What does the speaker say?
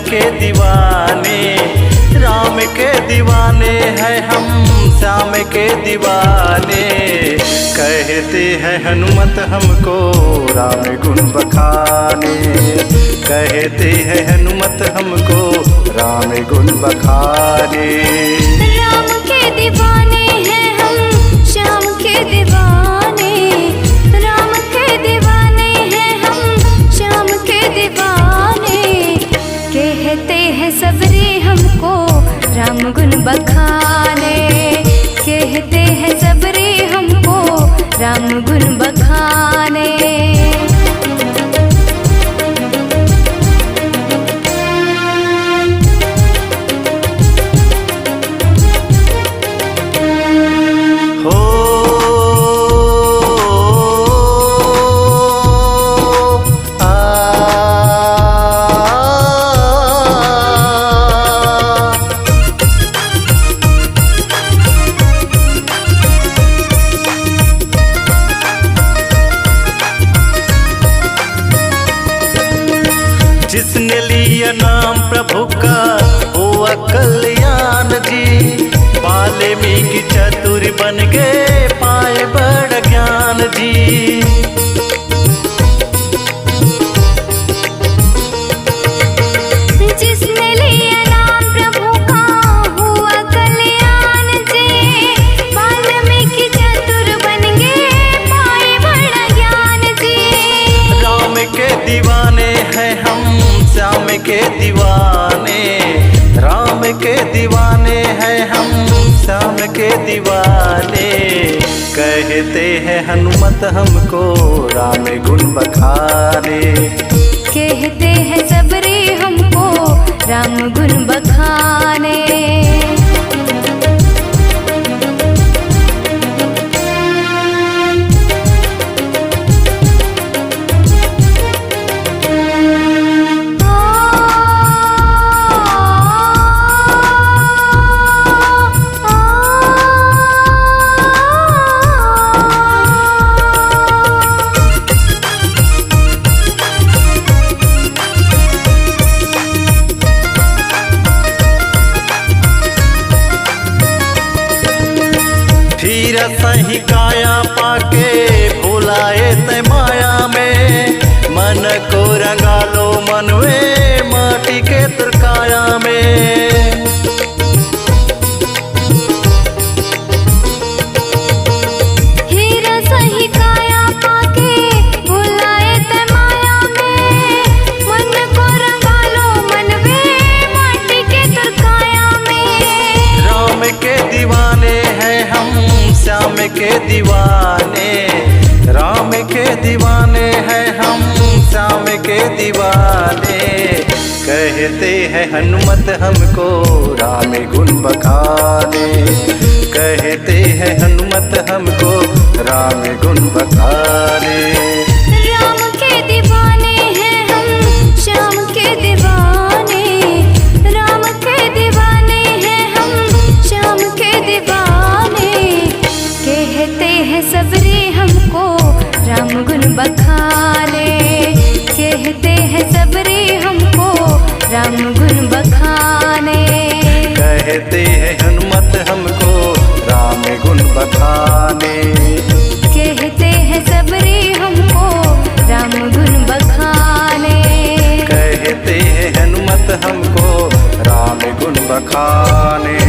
के दीवाने, राम के दीवाने हैं हम, श्याम के दीवाने। कहते हैं हनुमत हमको राम गुण बखाने, कहते हैं हनुमत हमको राम गुण बखाने। राम के दीवाने हैं हम, श्याम के दीवाने, राम के दीवाने हैं हम, श्याम के दीवाने। कहते हैं सबरी हमको राम गुण बखाने, कहते हैं सबरी हमको राम गुण बखाने। जिसने लिया नाम प्रभु का हुआ कल्याण जी, वाल्मीकि चतुर बन गए पाए बड़ ज्ञान जी। जिसने लिया नाम प्रभु का हुआ कल्याण जी, वाल्मीकि चतुर बन गए पाए बड़ ज्ञान जी। राम के दीवाने हैं हम, श्याम के दीवाने, राम के दीवाने हैं हम, श्याम के दीवाने। कहते हैं हनुमत हमको राम गुण बखाने, कहते हैं सबरी हमको राम गुण बखाने। धीर सही काया पाके भुलाए ते माया में, मन को रंगा लो मनवे माटी के तुरकाया में। हीरा सही काया पाके भुलाए ते माया में, मन को रंगा लो मनवे माटी के तुरकाया में। राम के दीवाने हैं हम, श्याम के दीवाने, राम के दीवाने हैं हम, श्याम के दीवाने। कहते हैं हनुमत हमको राम गुण बखाने, कहते हैं हनुमत हमको राम गुण बखाने। राम के दीवाने हैं हम, श्याम के दीवाने, राम के दीवाने हैं हम, श्याम के दीवाने। कहते हैं सबरी हमको राम गुण बखाने, कहते हैं सबरी हमको राम गुण बखाने। कहते हैं हनुमत हमको राम गुण बखाने, कहते हैं सबरी हमको राम गुण बखाने। कहते हैं हनुमत हमको राम गुण बखाने।